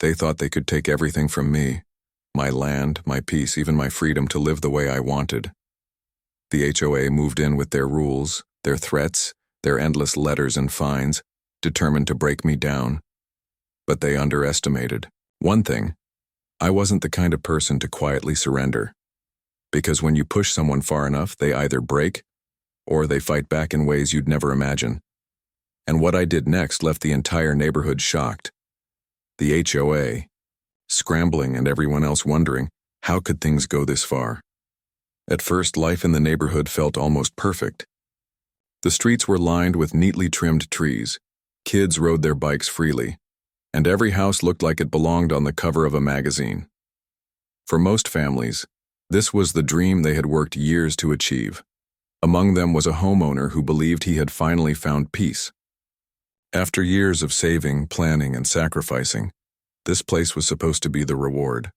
They thought they could take everything from me, my land, my peace, even my freedom to live the way I wanted. The HOA moved in with their rules, their threats, their endless letters and fines, determined to break me down. But they underestimated one thing: I wasn't the kind of person to quietly surrender. Because when you push someone far enough, they either break or they fight back in ways you'd never imagine. And what I did next left the entire neighborhood shocked. The HOA, scrambling, and everyone else wondering, how could things go this far? At first, life in the neighborhood felt almost perfect. The streets were lined with neatly trimmed trees, kids rode their bikes freely, and every house looked like it belonged on the cover of a magazine. For most families, this was the dream they had worked years to achieve. Among them was a homeowner who believed he had finally found peace. After years of saving, planning, and sacrificing, this place was supposed to be the reward.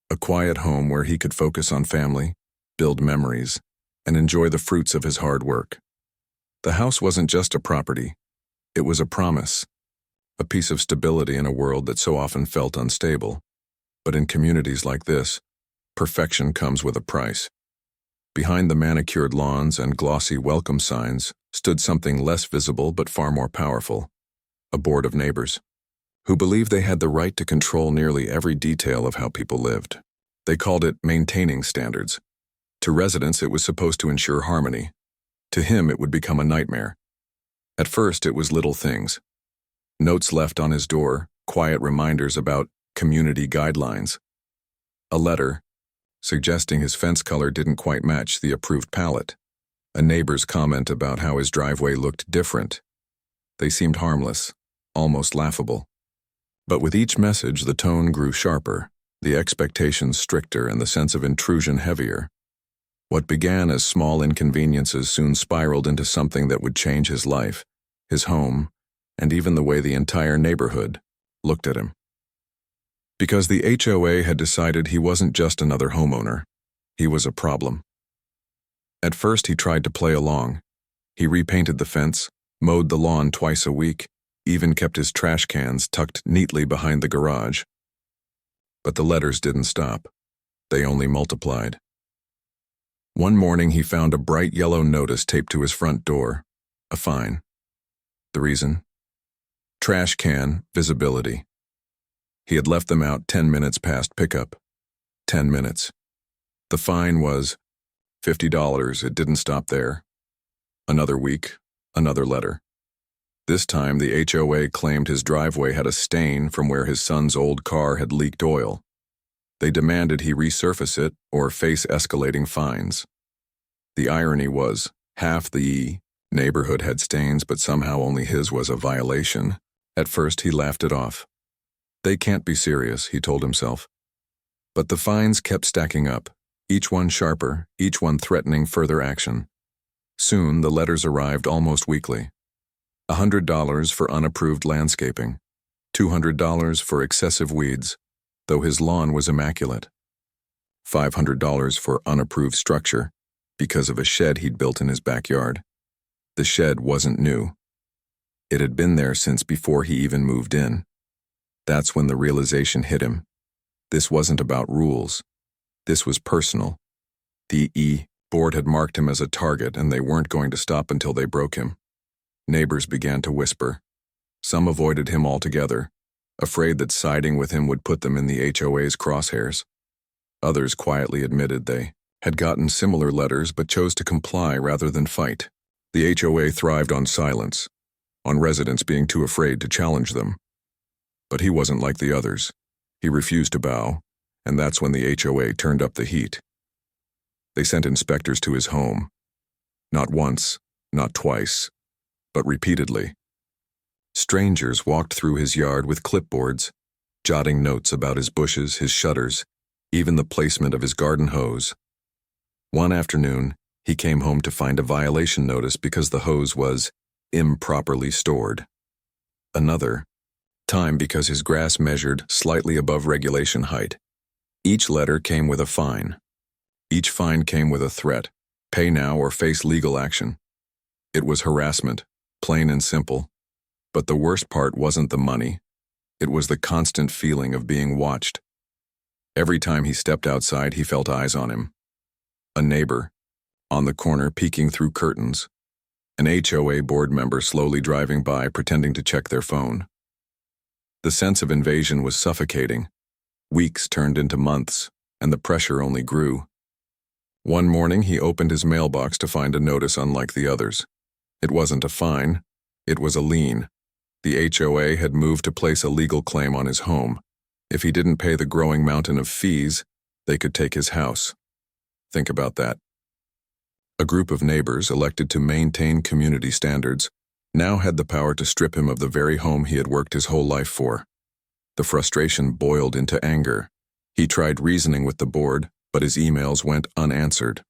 A quiet home where he could focus on family, build memories, and enjoy the fruits of his hard work. The house wasn't just a property. It was a promise, a piece of stability in a world that so often felt unstable. But in communities like this, perfection comes with a price. Behind the manicured lawns and glossy welcome signs stood something less visible but far more powerful: a board of neighbors, who believed they had the right to control nearly every detail of how people lived. They called it maintaining standards. To residents, it was supposed to ensure harmony. To him, it would become a nightmare. At first, it was little things: notes left on his door, quiet reminders about community guidelines, a letter suggesting his fence color didn't quite match the approved palette, a neighbor's comment about how his driveway looked different. They seemed harmless, almost laughable. But with each message, the tone grew sharper, the expectations stricter, and the sense of intrusion heavier. What began as small inconveniences soon spiraled into something that would change his life, his home, and even the way the entire neighborhood looked at him. Because the HOA had decided he wasn't just another homeowner, he was a problem. At first, he tried to play along. He repainted the fence, mowed the lawn twice a week, even kept his trash cans tucked neatly behind the garage. But the letters didn't stop. They only multiplied. One morning, he found a bright yellow notice taped to his front door: a fine. The reason? Trash can visibility. He had left them out 10 minutes past pickup. 10 minutes. The fine was $50. It didn't stop there. Another week, another letter. This time, the HOA claimed his driveway had a stain from where his son's old car had leaked oil. They demanded he resurface it or face escalating fines. The irony was, half the neighborhood had stains, but somehow only his was a violation. At first, he laughed it off. They can't be serious, he told himself. But the fines kept stacking up, each one sharper, each one threatening further action. Soon, the letters arrived almost weekly. $100 for unapproved landscaping, $200 for excessive weeds, though his lawn was immaculate, $500 for unapproved structure because of a shed he'd built in his backyard. The shed wasn't new. It had been there since before he even moved in. That's when the realization hit him. This wasn't about rules. This was personal. The board had marked him as a target, and they weren't going to stop until they broke him. Neighbors began to whisper. Some avoided him altogether, afraid that siding with him would put them in the HOA's crosshairs. Others quietly admitted they had gotten similar letters but chose to comply rather than fight. The HOA thrived on silence, on residents being too afraid to challenge them. But he wasn't like the others. He refused to bow, and that's when the HOA turned up the heat. They sent inspectors to his home. Not once, not twice, but repeatedly. Strangers walked through his yard with clipboards, jotting notes about his bushes, his shutters, even the placement of his garden hose. One afternoon, he came home to find a violation notice because the hose was improperly stored. Another time because his grass measured slightly above regulation height. Each letter came with a fine. Each fine came with a threat: pay now or face legal action. It was harassment, plain and simple. But the worst part wasn't the money. It was the constant feeling of being watched. Every time he stepped outside, he felt eyes on him. A neighbor, on the corner peeking through curtains. An HOA board member slowly driving by, pretending to check their phone. The sense of invasion was suffocating. Weeks turned into months, and the pressure only grew. One morning, he opened his mailbox to find a notice unlike the others. It wasn't a fine, it was a lien. The HOA had moved to place a legal claim on his home. If he didn't pay the growing mountain of fees, they could take his house. Think about that. A group of neighbors, elected to maintain community standards, now had the power to strip him of the very home he had worked his whole life for. The frustration boiled into anger. He tried reasoning with the board, but his emails went unanswered.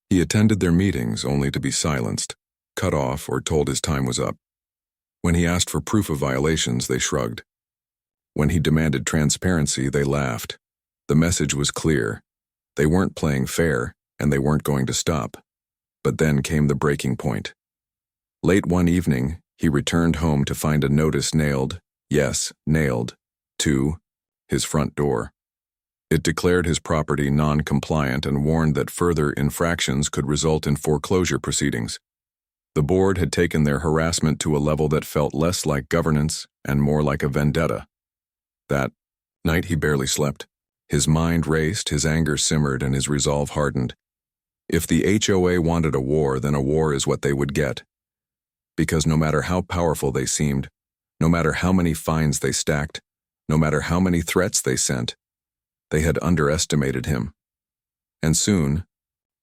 He attended their meetings only to be silenced, cut off, or told his time was up. When he asked for proof of violations, they shrugged. When he demanded transparency, they laughed. The message was clear. They weren't playing fair, and they weren't going to stop. But then came the breaking point. Late one evening, he returned home to find a notice nailed, yes, nailed, to his front door. It declared his property non-compliant and warned that further infractions could result in foreclosure proceedings. The board had taken their harassment to a level that felt less like governance and more like a vendetta. That night he barely slept. His mind raced, his anger simmered, and his resolve hardened. If the HOA wanted a war, then a war is what they would get. Because no matter how powerful they seemed, no matter how many fines they stacked, no matter how many threats they sent, they had underestimated him. And soon,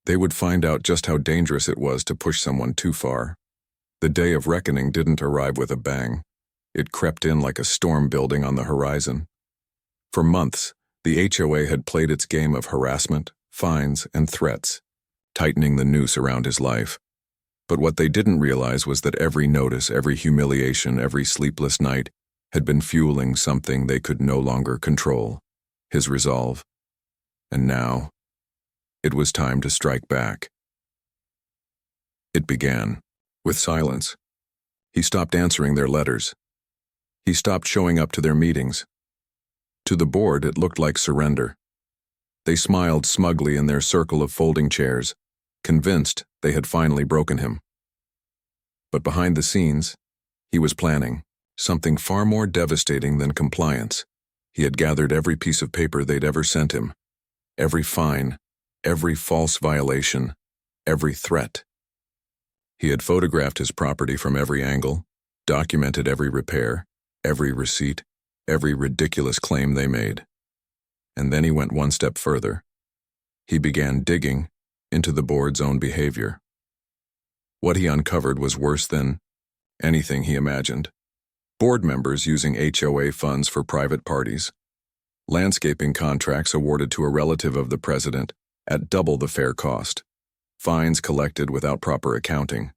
they would find out just how dangerous it was to push someone too far. The day of reckoning didn't arrive with a bang. It crept in like a storm building on the horizon. For months, the HOA had played its game of harassment, fines, and threats, tightening the noose around his life. But what they didn't realize was that every notice, every humiliation, every sleepless night had been fueling something they could no longer control, his resolve. And now, it was time to strike back. It began with silence. He stopped answering their letters. He stopped showing up to their meetings. To the board, it looked like surrender. They smiled smugly in their circle of folding chairs, convinced they had finally broken him. But behind the scenes, he was planning something far more devastating than compliance. He had gathered every piece of paper they'd ever sent him, every fine, every false violation, every threat. He had photographed his property from every angle, documented every repair, every receipt, every ridiculous claim they made. And then he went one step further. He began digging into the board's own behavior. What he uncovered was worse than anything he imagined. Board members using HOA funds for private parties. Landscaping contracts awarded to a relative of the president at double the fair cost. Fines collected without proper accounting.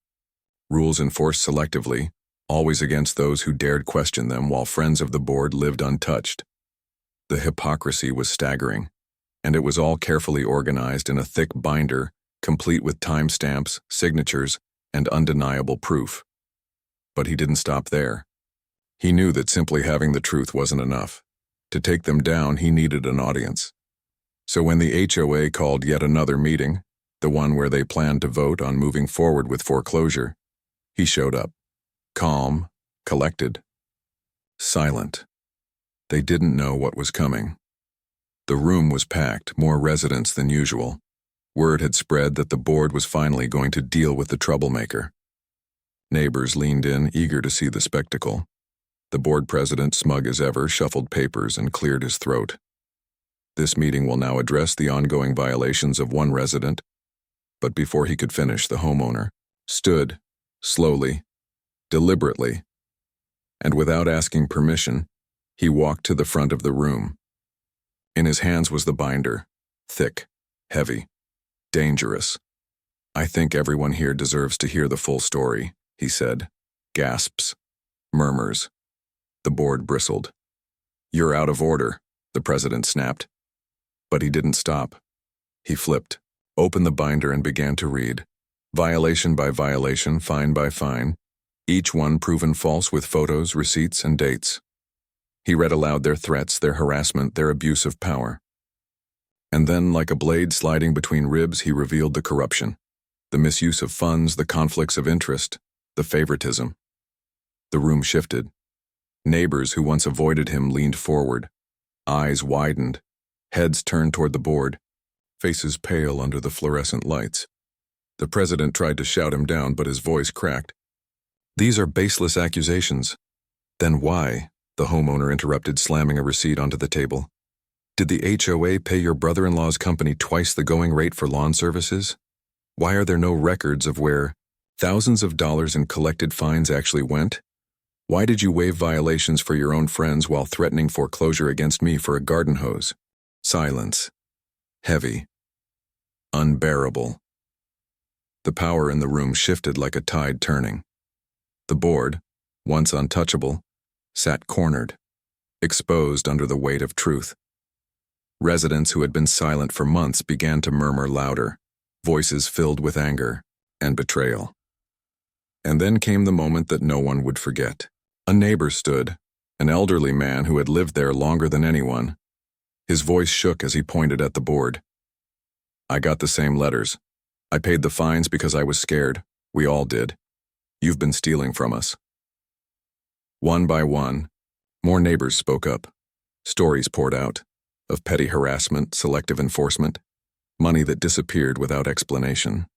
Rules enforced selectively, always against those who dared question them, while friends of the board lived untouched. The hypocrisy was staggering, and it was all carefully organized in a thick binder, complete with timestamps, signatures, and undeniable proof. But he didn't stop there. He knew that simply having the truth wasn't enough. To take them down, he needed an audience. So when the HOA called yet another meeting, the one where they planned to vote on moving forward with foreclosure, he showed up, calm, collected, silent. They didn't know what was coming. The room was packed, more residents than usual. Word had spread that the board was finally going to deal with the troublemaker. Neighbors leaned in, eager to see the spectacle. The board president, smug as ever, shuffled papers and cleared his throat. This meeting will now address the ongoing violations of one resident. But before he could finish, the homeowner stood, slowly, deliberately, and without asking permission, he walked to the front of the room. In his hands was the binder, thick, heavy, dangerous. "I think everyone here deserves to hear the full story," he said. Gasps, murmurs. The board bristled. "You're out of order," the president snapped. But he didn't stop. He flipped, opened the binder, and began to read. Violation by violation, fine by fine, each one proven false with photos, receipts, and dates. He read aloud their threats, their harassment, their abuse of power. And then, like a blade sliding between ribs, he revealed the corruption, the misuse of funds, the conflicts of interest, the favoritism. The room shifted. Neighbors who once avoided him leaned forward, eyes widened, heads turned toward the board, faces pale under the fluorescent lights. The president tried to shout him down, but his voice cracked. "These are baseless accusations." "Then why?" the homeowner interrupted, slamming a receipt onto the table. "Did the HOA pay your brother-in-law's company twice the going rate for lawn services? Why are there no records of where thousands of dollars in collected fines actually went? Why did you waive violations for your own friends while threatening foreclosure against me for a garden hose?" Silence. Heavy. Unbearable. The power in the room shifted like a tide turning. The board, once untouchable, sat cornered, exposed under the weight of truth. Residents who had been silent for months began to murmur louder, voices filled with anger and betrayal. And then came the moment that no one would forget. A neighbor stood, an elderly man who had lived there longer than anyone. His voice shook as he pointed at the board. "I got the same letters. I paid the fines because I was scared. We all did. You've been stealing from us." One by one, more neighbors spoke up. Stories poured out of petty harassment, selective enforcement, money that disappeared without explanation.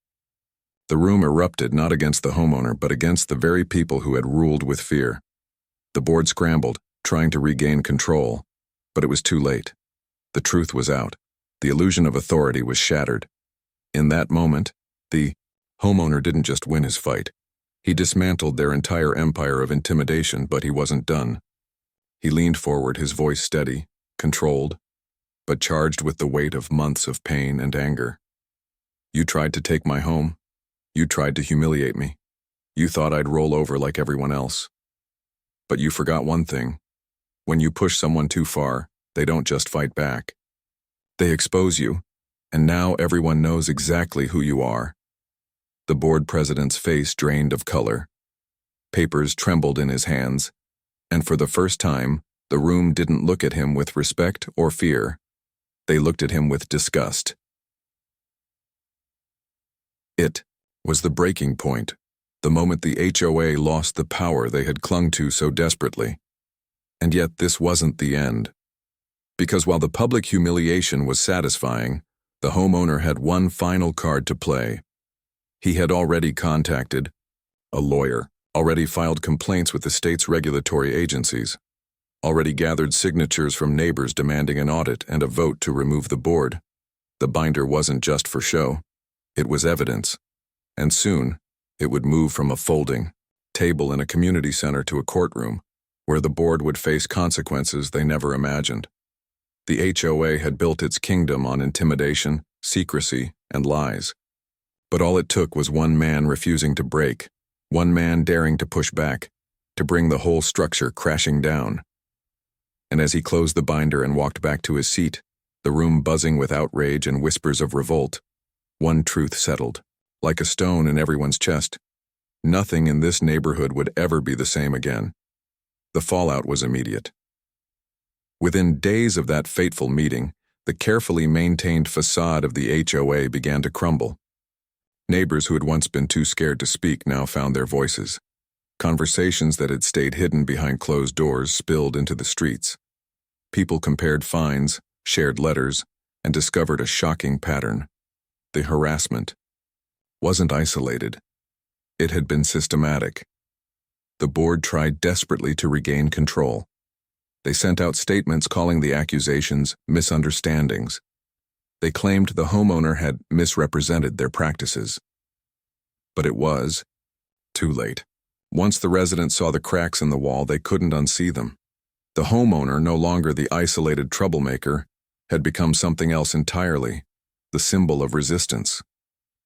The room erupted not against the homeowner, but against the very people who had ruled with fear. The board scrambled, trying to regain control, but it was too late. The truth was out. The illusion of authority was shattered. In that moment, the homeowner didn't just win his fight. He dismantled their entire empire of intimidation, but he wasn't done. He leaned forward, his voice steady, controlled, but charged with the weight of months of pain and anger. "You tried to take my home. You tried to humiliate me. You thought I'd roll over like everyone else. But you forgot one thing. When you push someone too far, they don't just fight back. They expose you, and now everyone knows exactly who you are." The board president's face drained of color. Papers trembled in his hands, and for the first time, the room didn't look at him with respect or fear. They looked at him with disgust. It was the breaking point, the moment the HOA lost the power they had clung to so desperately. And yet this wasn't the end. Because while the public humiliation was satisfying, the homeowner had one final card to play. He had already contacted a lawyer, already filed complaints with the state's regulatory agencies, already gathered signatures from neighbors demanding an audit and a vote to remove the board. The binder wasn't just for show. It was evidence. And soon, it would move from a folding table in a community center to a courtroom, where the board would face consequences they never imagined. The HOA had built its kingdom on intimidation, secrecy, and lies. But all it took was one man refusing to break, one man daring to push back, to bring the whole structure crashing down. And as he closed the binder and walked back to his seat, the room buzzing with outrage and whispers of revolt, one truth settled, like a stone in everyone's chest. Nothing in this neighborhood would ever be the same again. The fallout was immediate. Within days of that fateful meeting, the carefully maintained facade of the HOA began to crumble. Neighbors who had once been too scared to speak now found their voices. Conversations that had stayed hidden behind closed doors spilled into the streets. People compared fines, shared letters, and discovered a shocking pattern. The harassment wasn't isolated. It had been systematic. The board tried desperately to regain control. They sent out statements calling the accusations misunderstandings. They claimed the homeowner had misrepresented their practices. But it was too late. Once the residents saw the cracks in the wall, they couldn't unsee them. The homeowner, no longer the isolated troublemaker, had become something else entirely, the symbol of resistance.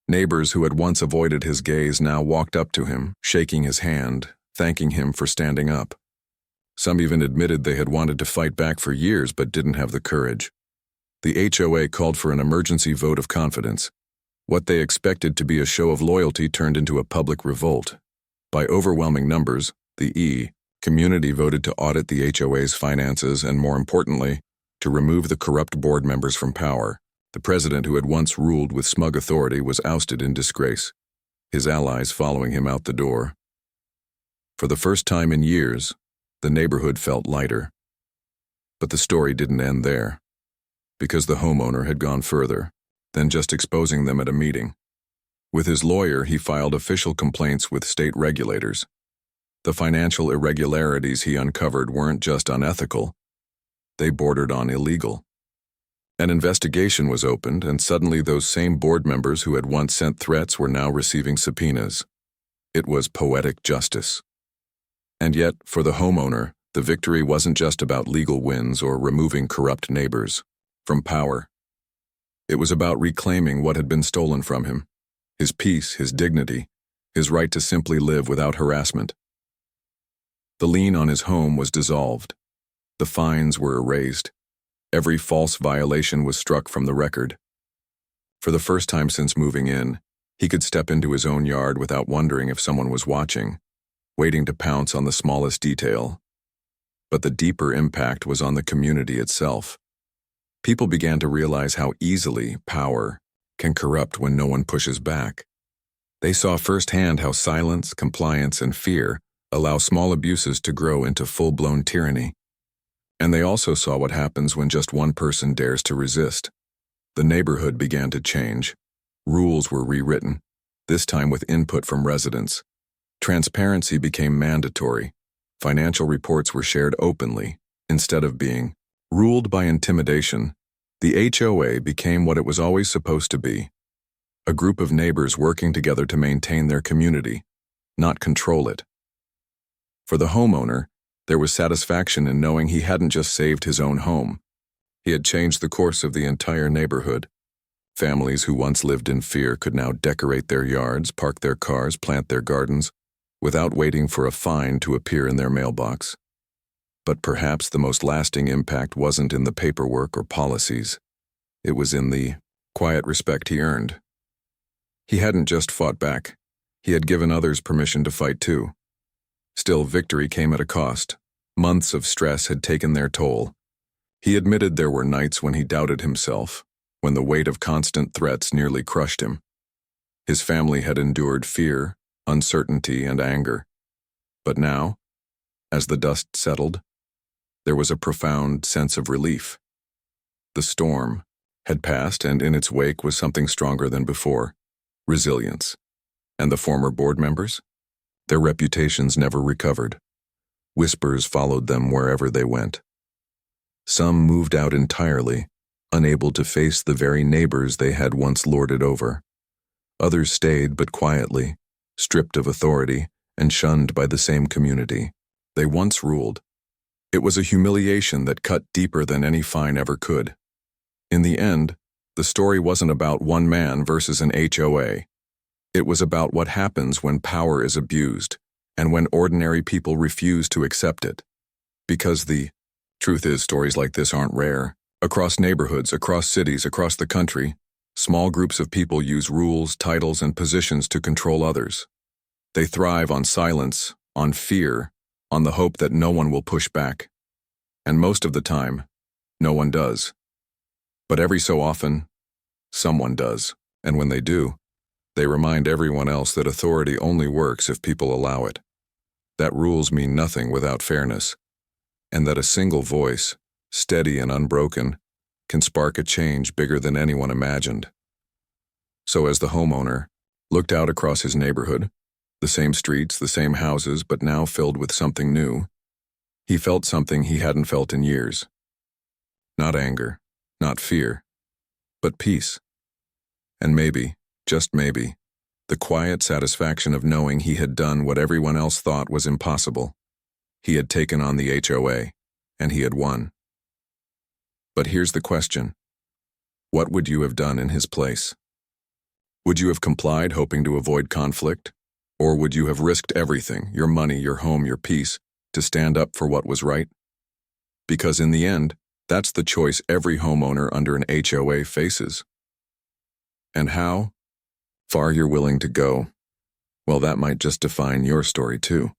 Neighbors who had once avoided his gaze now walked up to him, shaking his hand, thanking him for standing up. Some even admitted they had wanted to fight back for years but didn't have the courage. The HOA called for an emergency vote of confidence. What they expected to be a show of loyalty turned into a public revolt. By overwhelming numbers, the Community voted to audit the HOA's finances and, more importantly, to remove the corrupt board members from power. The president, who had once ruled with smug authority, was ousted in disgrace, his allies following him out the door. For the first time in years, the neighborhood felt lighter. But the story didn't end there, because the homeowner had gone further than just exposing them at a meeting. With his lawyer, he filed official complaints with state regulators. The financial irregularities he uncovered weren't just unethical, they bordered on illegal. An investigation was opened, and suddenly those same board members who had once sent threats were now receiving subpoenas. It was poetic justice. And yet, for the homeowner, the victory wasn't just about legal wins or removing corrupt neighbors from power. It was about reclaiming what had been stolen from him: his peace, his dignity, his right to simply live without harassment. The lien on his home was dissolved. The fines were erased. Every false violation was struck from the record. For the first time since moving in, he could step into his own yard without wondering if someone was watching, waiting to pounce on the smallest detail. But the deeper impact was on the community itself. People began to realize how easily power can corrupt when no one pushes back. They saw firsthand how silence, compliance, and fear allow small abuses to grow into full-blown tyranny. And they also saw what happens when just one person dares to resist. The neighborhood began to change. Rules were rewritten, this time with input from residents. Transparency became mandatory. Financial reports were shared openly, instead of being ruled by intimidation. The HOA became what it was always supposed to be: a group of neighbors working together to maintain their community, not control it. For the homeowner, there was satisfaction in knowing he hadn't just saved his own home. He had changed the course of the entire neighborhood. Families who once lived in fear could now decorate their yards, park their cars, plant their gardens, without waiting for a fine to appear in their mailbox. But perhaps the most lasting impact wasn't in the paperwork or policies. It was in the quiet respect he earned. He hadn't just fought back. He had given others permission to fight too. Still, victory came at a cost. Months of stress had taken their toll. He admitted there were nights when he doubted himself, when the weight of constant threats nearly crushed him. His family had endured fear, uncertainty, and anger. But now, as the dust settled, there was a profound sense of relief. The storm had passed, and in its wake was something stronger than before: resilience. And the former board members? Their reputations never recovered. Whispers followed them wherever they went. Some moved out entirely, unable to face the very neighbors they had once lorded over. Others stayed, but quietly, stripped of authority and shunned by the same community they once ruled. It was a humiliation that cut deeper than any fine ever could. In the end, the story wasn't about one man versus an HOA. It was about what happens when power is abused and when ordinary people refuse to accept it. Because the truth is, stories like this aren't rare. Across neighborhoods, across cities, across the country, small groups of people use rules, titles, and positions to control others. They thrive on silence, on fear, on the hope that no one will push back. And most of the time, no one does. But every so often, someone does. And when they do, they remind everyone else that authority only works if people allow it, that rules mean nothing without fairness, and that a single voice, steady and unbroken, can spark a change bigger than anyone imagined. So as the homeowner looked out across his neighborhood, the same streets, the same houses, but now filled with something new, he felt something he hadn't felt in years. Not anger, not fear, but peace. And maybe, just maybe, the quiet satisfaction of knowing he had done what everyone else thought was impossible. He had taken on the HOA, and he had won. But here's the question: what would you have done in his place? Would you have complied, hoping to avoid conflict? Or would you have risked everything, your money, your home, your peace, to stand up for what was right? Because in the end, that's the choice every homeowner under an HOA faces. And how far you're willing to go, well, that might just define your story too.